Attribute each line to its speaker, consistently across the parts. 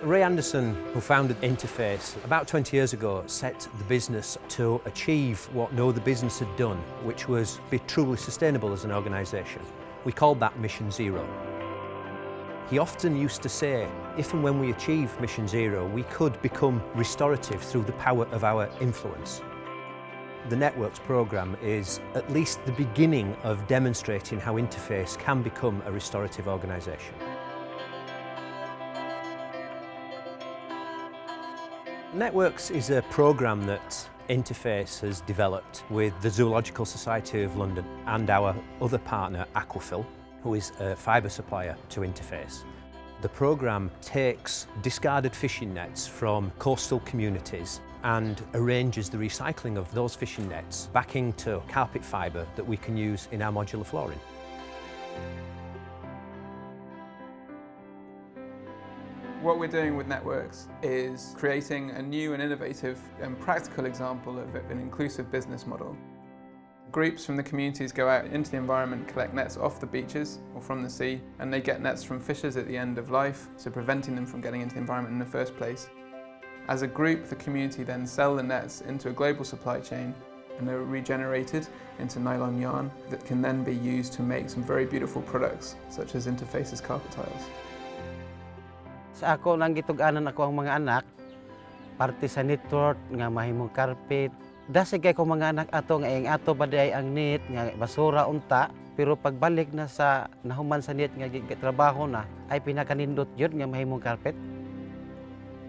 Speaker 1: Ray Anderson, who founded Interface about 20 years ago, set the business to achieve what no other business had done, which was be truly sustainable as an organisation. We called that Mission Zero. He often used to say, if and when we achieve Mission Zero, we could become restorative through the power of our influence. The Networks programme is at least the beginning of demonstrating how Interface can become a restorative organisation. Networks is a programme that Interface has developed with the Zoological Society of London and our other partner, Aquafil, who is a fibre supplier to Interface. The programme takes discarded fishing nets from coastal communities and arranges the recycling of those fishing nets back into carpet fibre that we can use in our modular flooring.
Speaker 2: What we're doing with Networks is creating a new and innovative and practical example of an inclusive business model. Groups from the communities go out into the environment, collect nets off the beaches or from the sea, and they get nets from fishers at the end of life, so preventing them from getting into the environment in the first place. As a group, the community then sell the nets into a global supply chain, and they're regenerated into nylon yarn that can then be used to make some very beautiful products, such as Interface's carpet tiles.
Speaker 3: Sa ako nang gitug-anan ako ang mga anak, parte sa network nga mahimong carpet. Dasi kay ko mga anak ato nga ing ato baday ang net nga basura unta, pero pagbalik na sa nahuman sa net nga trabaho na ay pinakanindot yun nga mahimong carpet.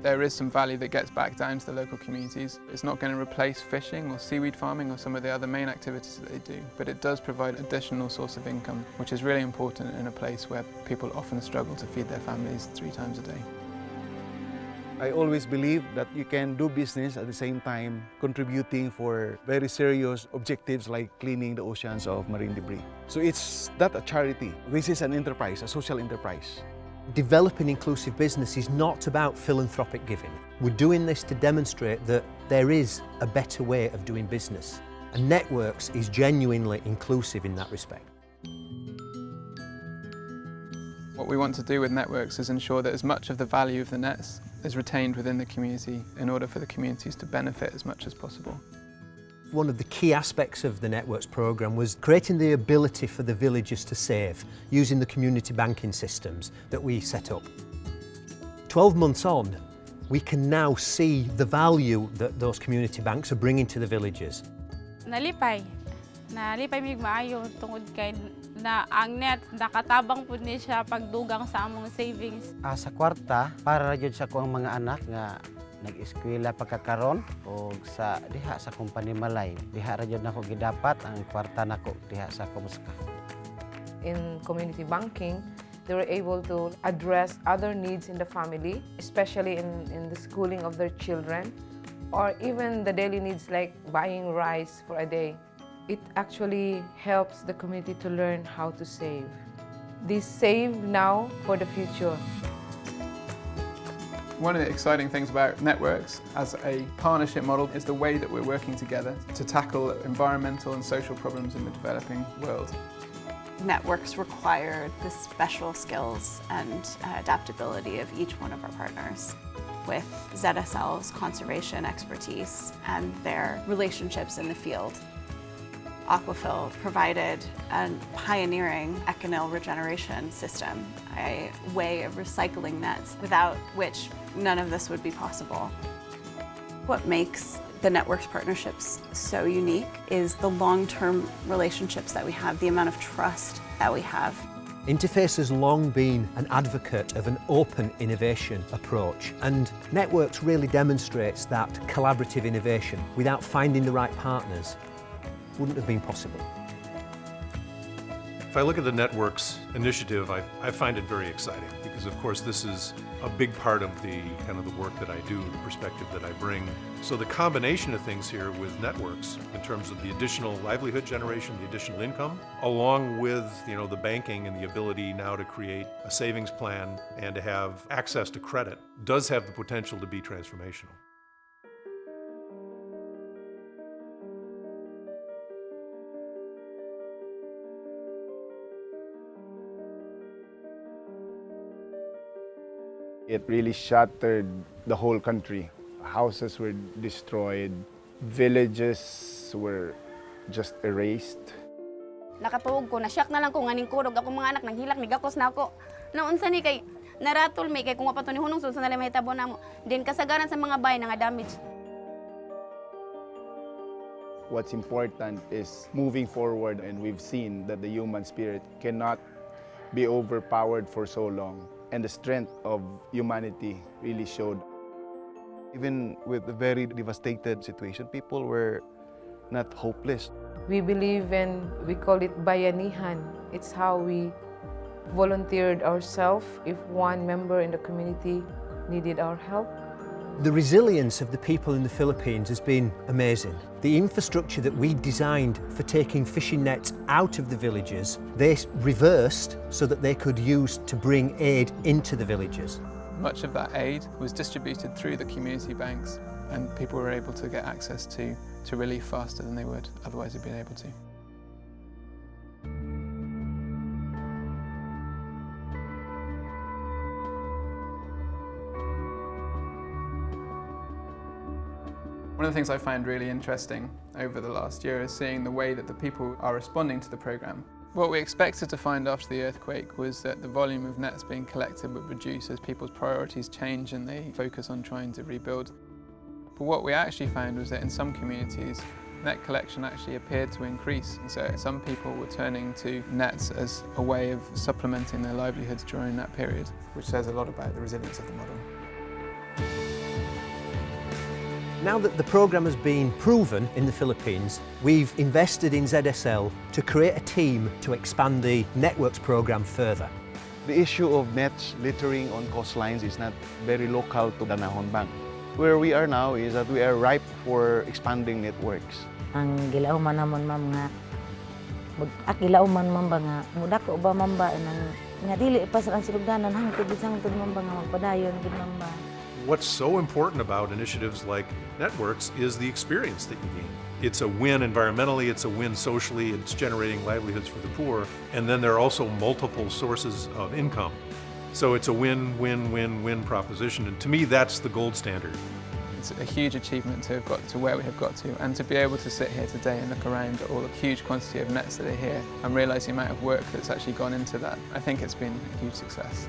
Speaker 2: There is some value that gets back down to the local communities. It's not going to replace fishing or seaweed farming or some of the other main activities that they do, but it does provide an additional source of income, which is really important in a place where people often struggle to feed their families 3 times a day.
Speaker 4: I always believe that you can do business at the same time contributing for very serious objectives like cleaning the oceans of marine debris. So it's not a charity. This is an enterprise, a social enterprise.
Speaker 1: Developing inclusive business is not about philanthropic giving. We're doing this to demonstrate that there is a better way of doing business, and Networks is genuinely inclusive in that respect.
Speaker 2: What we want to do with Networks is ensure that as much of the value of the nets is retained within the community in order for the communities to benefit as much as possible.
Speaker 1: One of the key aspects of the Networks programme was creating the ability for the villagers to save using the community banking systems that we set up. 12 months on, we can now see the value that those community banks are bringing to the villagers.
Speaker 5: Nalipay mig maayo tungod kay na ang net nakatabang pud ni siya pagdugang sa among savings.
Speaker 3: Sa kwarta para jud sa ko ang mga anak nga nag-eskwela pagkakaron o sa diha sa company malay. Diha ra jud nako gidapat ang kwarta nako diha sa Kumuska.
Speaker 6: In community banking, they were able to address other needs in the family, especially in the schooling of their children, or even the daily needs like buying rice for a day. It actually helps the community to learn how to save. They save now for the future.
Speaker 2: One of the exciting things about Networks as a partnership model is the way that we're working together to tackle environmental and social problems in the developing world.
Speaker 7: Networks required the special skills and adaptability of each one of our partners, with ZSL's conservation expertise and their relationships in the field. Aquafil provided a pioneering Econyl regeneration system, a way of recycling nets without which none of this would be possible. What makes the Networks partnerships so unique is the long-term relationships that we have, the amount of trust that we have.
Speaker 1: Interface has long been an advocate of an open innovation approach, and Networks really demonstrates that collaborative innovation without finding the right partners wouldn't have been possible.
Speaker 8: If I look at the Networks initiative, I find it very exciting because, of course, this is a big part of the kind of the work that I do, the perspective that I bring. So the combination of things here with Networks, in terms of the additional livelihood generation, the additional income, along with the banking and the ability now to create a savings plan and to have access to credit, does have the potential to be transformational.
Speaker 9: It really shattered the whole country. Houses were destroyed, villages were just erased.
Speaker 10: Nakatuog ko, na-shock na lang ko, nganing kurog, ako mga anak, nanghilak, nigakos na ako. Naunsa ni kay, naratol may, kay kung wapato ni hunong, so sa nalang mahitabo na mo. Din kasagaran sa mga bahay na nga damage.
Speaker 9: What's important is moving forward, and we've seen that the human spirit cannot be overpowered for so long. And the strength of humanity really showed.
Speaker 4: Even with a very devastated situation, people were not hopeless.
Speaker 6: We believe in, we call it bayanihan. It's how we volunteered ourselves if one member in the community needed our help.
Speaker 1: The resilience of the people in the Philippines has been amazing. The infrastructure that we designed for taking fishing nets out of the villages, they reversed so that they could use to bring aid into the villages.
Speaker 2: Much of that aid was distributed through the community banks, and people were able to get access to relief faster than they would otherwise have been able to. One of the things I find really interesting over the last year is seeing the way that the people are responding to the programme. What we expected to find after the earthquake was that the volume of nets being collected would reduce as people's priorities change and they focus on trying to rebuild. But what we actually found was that in some communities, net collection actually appeared to increase. And so some people were turning to nets as a way of supplementing their livelihoods during that period, which says a lot about the resilience of the model.
Speaker 1: Now that the programme has been proven in the Philippines, we've invested in ZSL to create a team to expand the networks programme further.
Speaker 4: The issue of nets littering on coastlines is not very local to Danahon Bank. Where we are now is that we are ripe for expanding networks.
Speaker 11: Ang gilauman namon ma'am nga gilauman ma'am ba nga mudako ba ma'am ba nga dili pa sa silugdanan hangtod bisangtod ma'am ba nga magpadayon gid ma'am ba.
Speaker 8: What's so important about initiatives like Networks is the experience that you gain. It's a win environmentally, it's a win socially, it's generating livelihoods for the poor, and then there are also multiple sources of income. So it's a win-win-win-win proposition, and to me that's the gold standard.
Speaker 2: It's a huge achievement to have got to where we have got to, and to be able to sit here today and look around at all the huge quantity of nets that are here and realise the amount of work that's actually gone into that. I think it's been a huge success.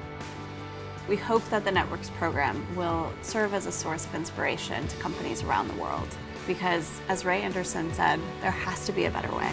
Speaker 7: We hope that the Networks program will serve as a source of inspiration to companies around the world because, as Ray Anderson said, there has to be a better way.